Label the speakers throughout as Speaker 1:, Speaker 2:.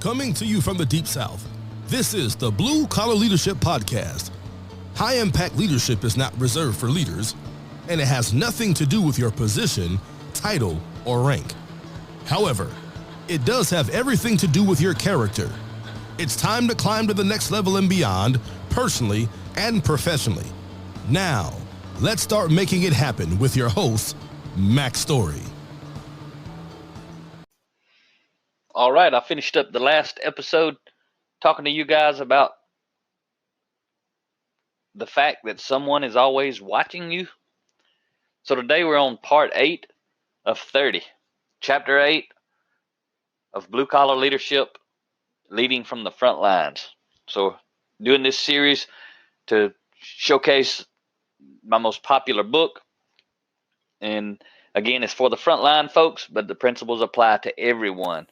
Speaker 1: Coming to you from the Deep South, this is the Blue Collar Leadership Podcast. High-impact leadership is not reserved for leaders, and it has nothing to do with your position, title, or rank. However, it does have everything to do with your character. It's time to climb to the next level and beyond, personally and professionally. Now, let's start making it happen with your host, Max Story.
Speaker 2: All right, I finished up the last episode talking to you guys about the fact that someone is always watching you. So today we're on part 8 of 30, chapter 8 of Blue Collar Leadership, Leading from the Front Lines. So doing this series to showcase my most popular book. And again, it's for the frontline folks, but the principles apply to everyone.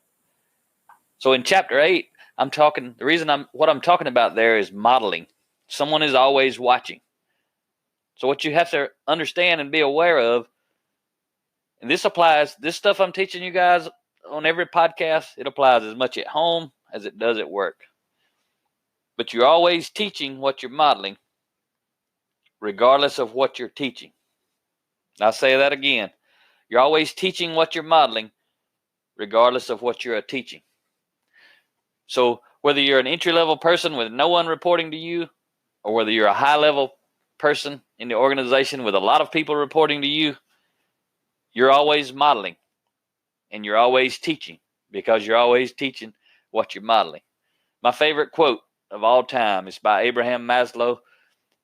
Speaker 2: So in chapter 8, what I'm talking about there is modeling. Someone is always watching. So what you have to understand and be aware of, and this stuff I'm teaching you guys on every podcast, it applies as much at home as it does at work. But you're always teaching what you're modeling, regardless of what you're teaching. I'll say that again. You're always teaching what you're modeling, regardless of what you're teaching. So whether you're an entry-level person with no one reporting to you, or whether you're a high-level person in the organization with a lot of people reporting to you, you're always modeling and you're always teaching, because you're always teaching what you're modeling. My favorite quote of all time is by Abraham Maslow,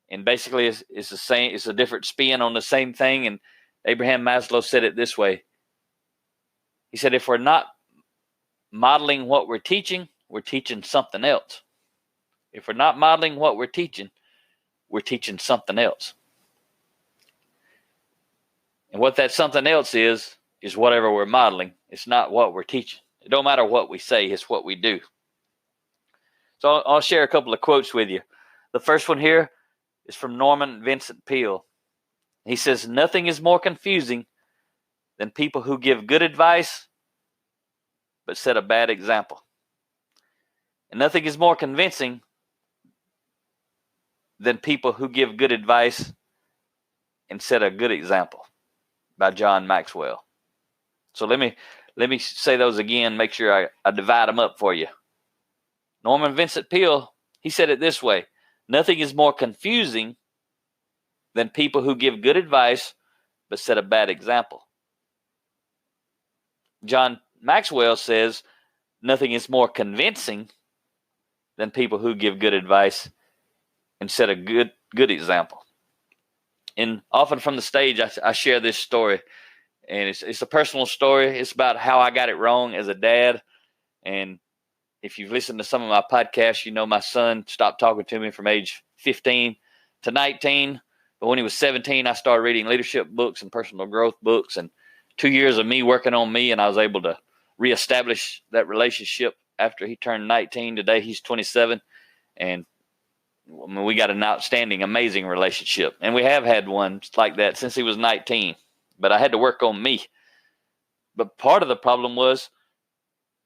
Speaker 2: and basically it's the same. It's a different spin on the same thing. And Abraham Maslow said it this way. He said, if we're not modeling what we're teaching something else. If we're not modeling what we're teaching something else. And what that something else is whatever we're modeling. It's not what we're teaching. It don't matter what we say, it's what we do. So I'll share a couple of quotes with you. The first one here is from Norman Vincent Peale. He says, nothing is more confusing than people who give good advice but set a bad example. And nothing is more convincing than people who give good advice and set a good example, by John Maxwell. So let me say those again, make sure I divide them up for you. Norman Vincent Peale, he said it this way: nothing is more confusing than people who give good advice but set a bad example. John Maxwell says nothing is more convincing than people who give good advice and set a good example. And often from the stage, I share this story, and it's a personal story. It's about how I got it wrong as a dad. And if you've listened to some of my podcasts, you know my son stopped talking to me from age 15 to 19. But when he was 17, I started reading leadership books and personal growth books, and 2 years of me working on me, and I was able to reestablish that relationship after he turned 19. Today he's 27, and we got an outstanding, amazing relationship. And we have had one like that since he was 19, but I had to work on me. But part of the problem was,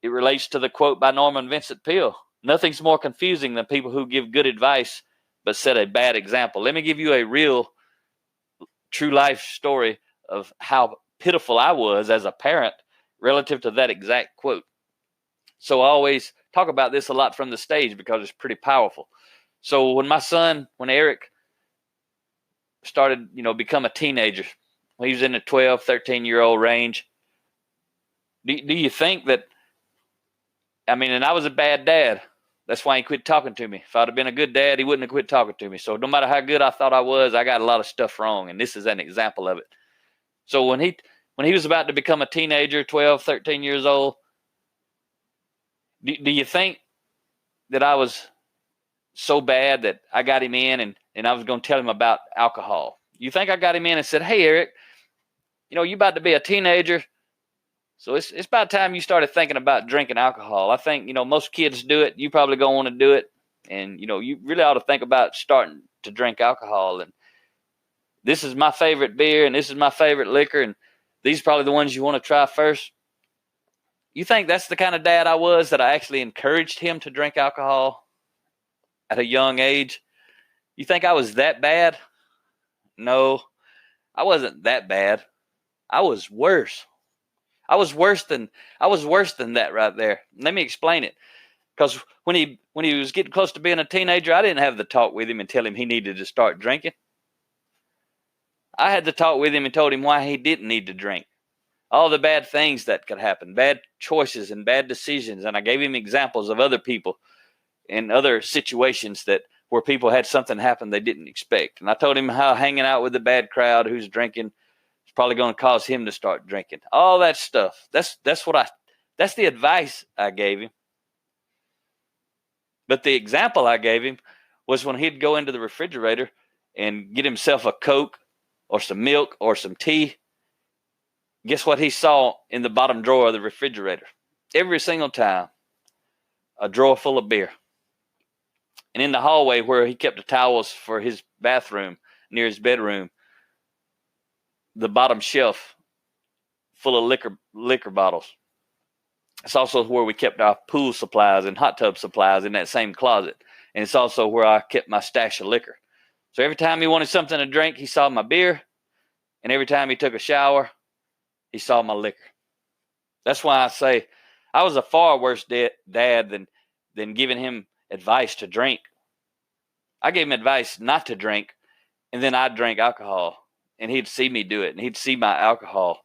Speaker 2: it relates to the quote by Norman Vincent Peale: nothing's more confusing than people who give good advice but set a bad example. Let me give you a real, true life story of how pitiful I was as a parent relative to that exact quote. So I always talk about this a lot from the stage because it's pretty powerful. So when Eric started, become a teenager, he was in the 12, 13-year-old range. Do you think that, and I was a bad dad. That's why he quit talking to me. If I'd have been a good dad, he wouldn't have quit talking to me. So no matter how good I thought I was, I got a lot of stuff wrong. And this is an example of it. So when he was about to become a teenager, 12, 13 years old, do you think that I was so bad that I got him in and I was going to tell him about alcohol? You think I got him in and said, hey, Eric, you about to be a teenager, so it's about time you started thinking about drinking alcohol. I think, most kids do it. You probably going to want to do it. And, you really ought to think about starting to drink alcohol. And this is my favorite beer, and this is my favorite liquor, and these are probably the ones you want to try first. You think that's the kind of dad I was, that I actually encouraged him to drink alcohol at a young age? You think I was that bad? No, I wasn't that bad. I was worse. I was worse than that right there. Let me explain it. Because when he was getting close to being a teenager, I didn't have the talk with him and tell him he needed to start drinking. I had the talk with him and told him why he didn't need to drink. All the bad things that could happen, bad choices and bad decisions. And I gave him examples of other people in other situations where people had something happen they didn't expect. And I told him how hanging out with a bad crowd who's drinking is probably going to cause him to start drinking. All that stuff. That's the advice I gave him. But the example I gave him was when he'd go into the refrigerator and get himself a Coke or some milk or some tea. Guess what he saw in the bottom drawer of the refrigerator? Every single time, a drawer full of beer. And in the hallway where he kept the towels for his bathroom near his bedroom, the bottom shelf full of liquor bottles. It's also where we kept our pool supplies and hot tub supplies in that same closet. And it's also where I kept my stash of liquor. So every time he wanted something to drink, he saw my beer. And every time he took a shower, he saw my liquor. That's why I say I was a far worse dad than giving him advice to drink. I gave him advice not to drink, and then I'd drink alcohol. And he'd see me do it, and he'd see my alcohol.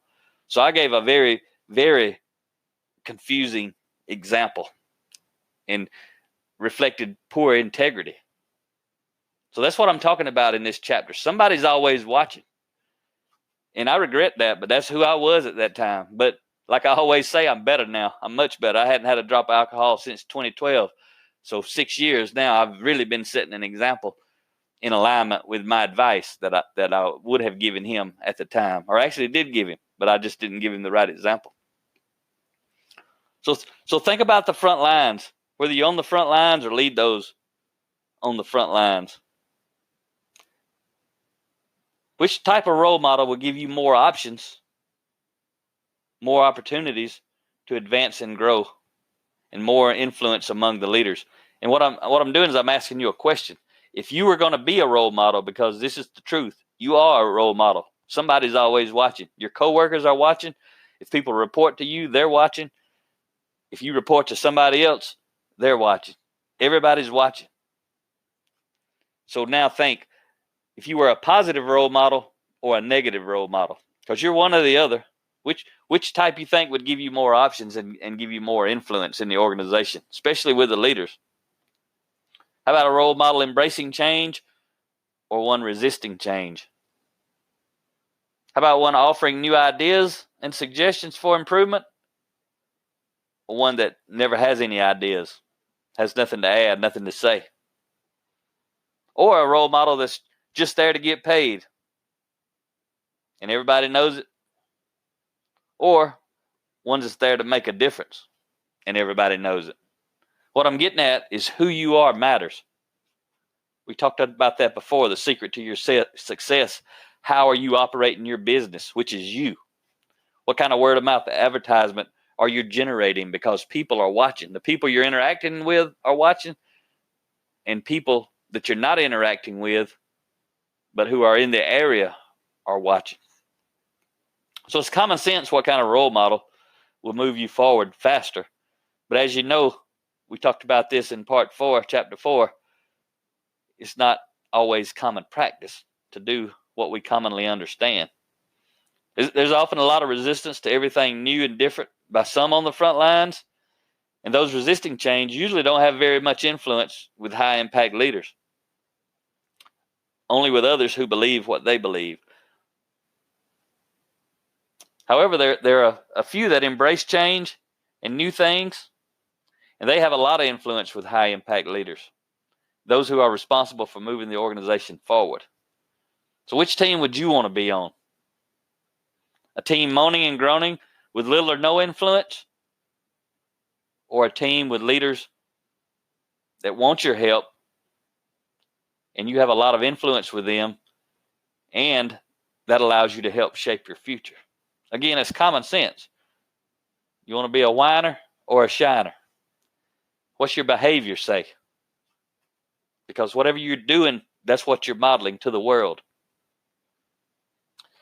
Speaker 2: So I gave a very, very confusing example and reflected poor integrity. So that's what I'm talking about in this chapter. Somebody's always watching. And I regret that, but that's who I was at that time. But like I always say, I'm better now. I'm much better. I hadn't had a drop of alcohol since 2012. So 6 years now, I've really been setting an example in alignment with my advice that I would have given him at the time, or actually did give him, but I just didn't give him the right example. So think about the front lines, whether you're on the front lines or lead those on the front lines. Which type of role model will give you more options, more opportunities to advance and grow, and more influence among the leaders? And what I'm doing is I'm asking you a question. If you were going to be a role model, because this is the truth, you are a role model. Somebody's always watching. Your coworkers are watching. If people report to you, they're watching. If you report to somebody else, they're watching. Everybody's watching. So now think, if you were a positive role model or a negative role model, because you're one or the other, which type you think would give you more options and give you more influence in the organization, especially with the leaders? How about a role model embracing change or one resisting change? How about one offering new ideas and suggestions for improvement, or one that never has any ideas, has nothing to add, nothing to say? Or a role model that's just there to get paid and everybody knows it? Or one that's there to make a difference and everybody knows it? What I'm getting at is who you are matters. We talked about that before, the secret to your success. How are you operating your business, which is you? What kind of word of mouth advertisement are you generating? Because people are watching. The people you're interacting with are watching, and people that you're not interacting with, but who are in the area, are watching. So it's common sense what kind of role model will move you forward faster. But as you know, we talked about this in part 4, chapter 4. It's not always common practice to do what we commonly understand. There's often a lot of resistance to everything new and different by some on the front lines, and those resisting change usually don't have very much influence with high impact leaders, only with others who believe what they believe. However, there are a few that embrace change and new things, and they have a lot of influence with high impact leaders, those who are responsible for moving the organization forward. So which team would you want to be on? A team moaning and groaning with little or no influence? Or a team with leaders that want your help and you have a lot of influence with them, and that allows you to help shape your future? Again, it's common sense. You want to be a whiner or a shiner? What's your behavior say? Because whatever you're doing, that's what you're modeling to the world.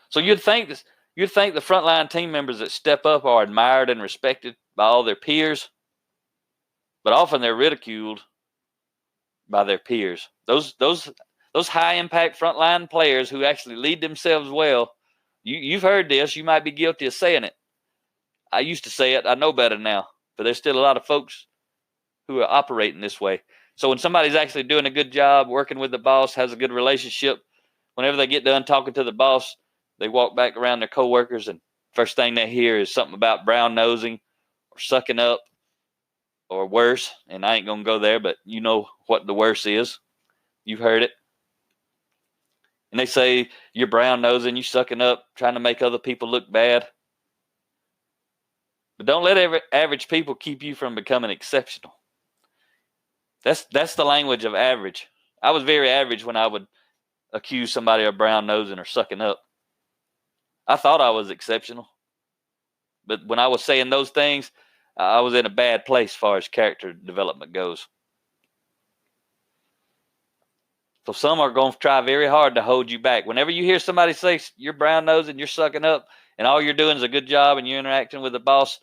Speaker 2: So you'd think the frontline team members that step up are admired and respected by all their peers, but often they're ridiculed by their peers. Those high impact frontline players who actually lead themselves well. You've heard this. You might be guilty of saying it. I used to say it. I know better now. But there's still a lot of folks who are operating this way. So when somebody's actually doing a good job, working with the boss, has a good relationship, whenever they get done talking to the boss, they walk back around their coworkers, and first thing they hear is something about brown nosing or sucking up or worse. And I ain't going to go there, but you know what the worse is. You've heard it. And they say you're brown nosing, you sucking up, trying to make other people look bad. But don't let average people keep you from becoming exceptional. That's the language of average. I was very average when I would accuse somebody of brown nosing or sucking up. I thought I was exceptional. But when I was saying those things, I was in a bad place as far as character development goes. So some are going to try very hard to hold you back. Whenever you hear somebody say you're brown nosing, you're sucking up, and all you're doing is a good job and you're interacting with the boss,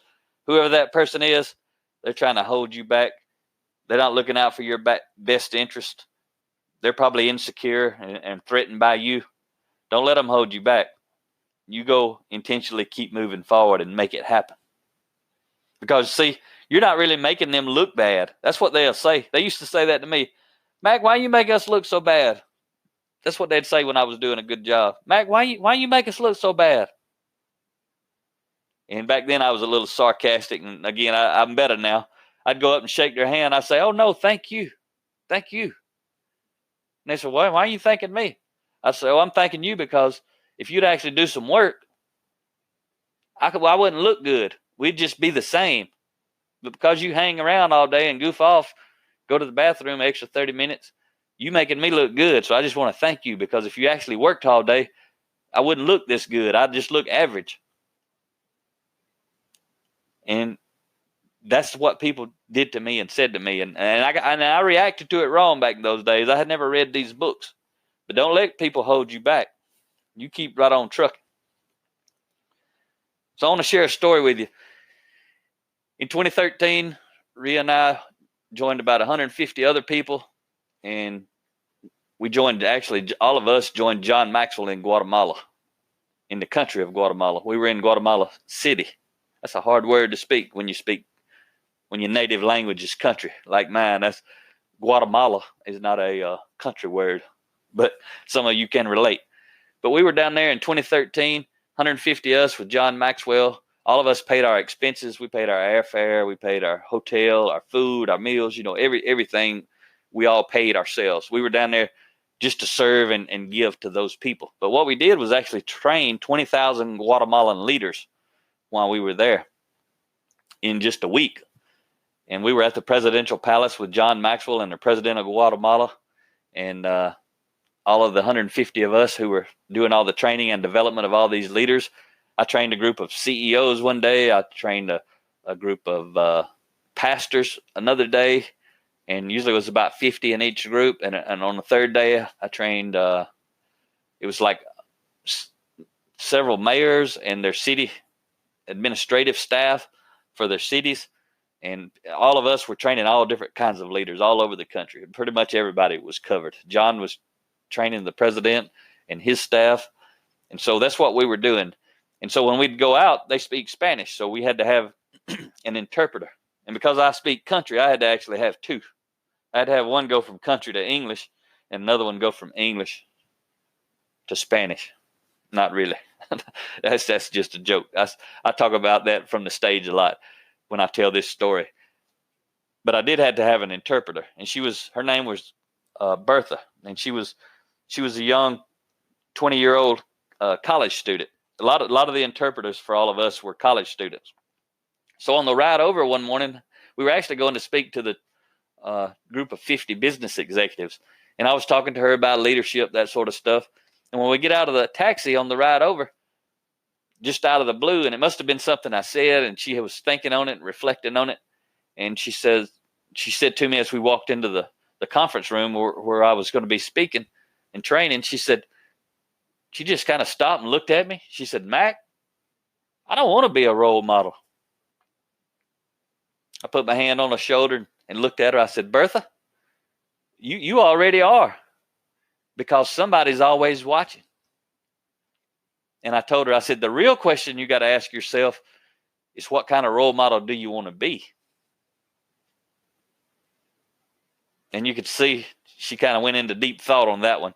Speaker 2: whoever that person is, they're trying to hold you back. They're not looking out for your best interest. They're probably insecure and threatened by you. Don't let them hold you back. You go intentionally keep moving forward and make it happen. Because, see, you're not really making them look bad. That's what they'll say. They used to say that to me. Mac, why you make us look so bad? That's what they'd say when I was doing a good job. Mac, why you make us look so bad? And back then I was a little sarcastic. And again, I'm better now. I'd go up and shake their hand. I'd say, oh, no, thank you. Thank you. And they said, why are you thanking me? I'd say, oh, I'm thanking you because if you'd actually do some work, I wouldn't look good. We'd just be the same. But because you hang around all day and goof off, go to the bathroom extra 30 minutes, you making me look good. So I just want to thank you, because if you actually worked all day, I wouldn't look this good. I'd just look average. And that's what people did to me and said to me. And I reacted to it wrong back in those days. I had never read these books. But don't let people hold you back. You keep right on trucking. So I want to share a story with you. In 2013, Rhea and I joined about 150 other people, and we joined, actually, all of us joined John Maxwell in Guatemala, in the country of Guatemala. We were in Guatemala City. That's a hard word to speak when your native language is country, like mine. That's Guatemala is not a country word, but some of you can relate. But we were down there in 2013, 150 of us with John Maxwell. All of us paid our expenses. We paid our airfare. We paid our hotel, our food, our meals, everything we all paid ourselves. We were down there just to serve and give to those people. But what we did was actually train 20,000 Guatemalan leaders while we were there in just a week. And we were at the presidential palace with John Maxwell and the president of Guatemala. And all of the 150 of us who were doing all the training and development of all these leaders. I trained a group of CEOs one day. I trained a group of pastors another day. And usually it was about 50 in each group. And on the third day, I trained, it was like several mayors and their city administrative staff for their cities. And all of us were training all different kinds of leaders all over the country. Pretty much everybody was covered. John was training the president and his staff. And so that's what we were doing. And so when we'd go out, they speak Spanish. So we had to have an interpreter. And because I speak country, I had to actually have two. I had to have one go from country to English and another one go from English to Spanish. Not really. That's just a joke. I talk about that from the stage a lot when I tell this story. But I did have to have an interpreter. And her name was Bertha. And she was a young 20-year-old college student. A lot of the interpreters for all of us were college students. So on the ride over one morning, we were actually going to speak to the group of 50 business executives. And I was talking to her about leadership, that sort of stuff. And when we get out of the taxi on the ride over, just out of the blue, and it must have been something I said, and she was thinking on it and reflecting on it. And she said to me as we walked into the conference room where I was going to be speaking and training, she just kind of stopped and looked at me. She said, Mac, I don't want to be a role model. I put my hand on her shoulder and looked at her. I said, Bertha, you already are, because somebody's always watching. And I told her, I said, the real question you got to ask yourself is, what kind of role model do you want to be? And you could see she kind of went into deep thought on that one.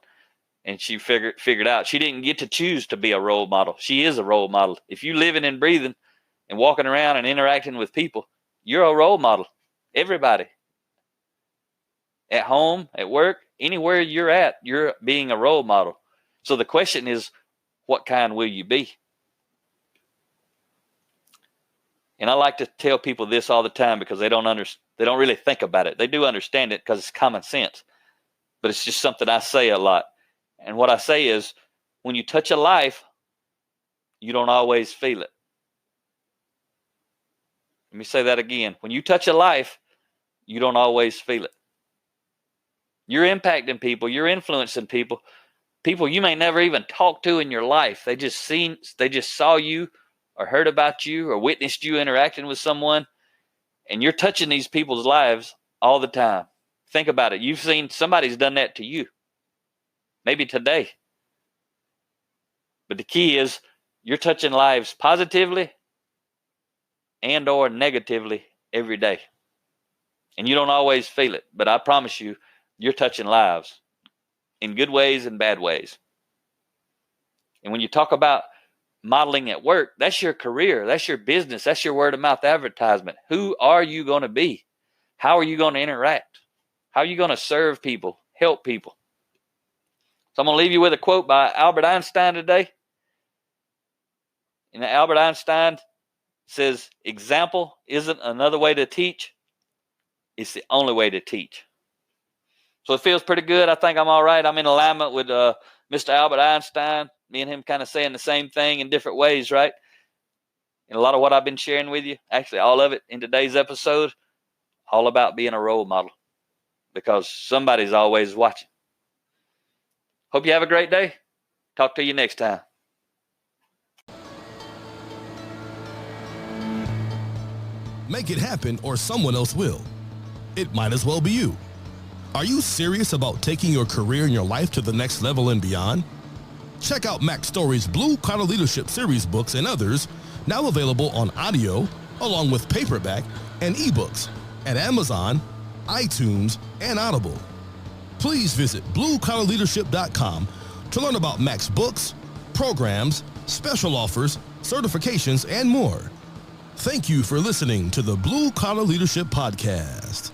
Speaker 2: And she figured out she didn't get to choose to be a role model. She is a role model. If you living and breathing and walking around and interacting with people, you're a role model. Everybody. At home, at work, anywhere you're at, you're being a role model. So the question is, what kind will you be? And I like to tell people this all the time, because they don't really think about it. They do understand it because it's common sense, but it's just something I say a lot. And what I say is, when you touch a life, you don't always feel it. Let me say that again. When you touch a life, you don't always feel it. You're impacting people. You're influencing people. People you may never even talk to in your life. They just saw you or heard about you or witnessed you interacting with someone, and you're touching these people's lives all the time. Think about it. You've seen somebody's done that to you. Maybe today. But the key is, you're touching lives positively and or negatively every day. And you don't always feel it, but I promise you, you're touching lives in good ways and bad ways. And when you talk about modeling at work, that's your career, that's your business, that's your word of mouth advertisement. Who are you going to be? How are you going to interact? How are you going to serve people, help people? So I'm going to leave you with a quote by Albert Einstein today. And Albert Einstein says, example isn't another way to teach, it's the only way to teach. So it feels pretty good. I think I'm all right. I'm in alignment with Mr. Albert Einstein. Me and him kind of saying the same thing in different ways, right? And a lot of what I've been sharing with you, actually all of it in today's episode, all about being a role model, because somebody's always watching. Hope you have a great day. Talk to you next time.
Speaker 1: Make it happen, or someone else will. It might as well be you. Are you serious about taking your career and your life to the next level and beyond? Check out Mac Story's Blue Collar Leadership series books and others, now available on audio, along with paperback and ebooks at Amazon, iTunes, and Audible. Please visit bluecollarleadership.com to learn about Mac's books, programs, special offers, certifications, and more. Thank you for listening to the Blue Collar Leadership Podcast.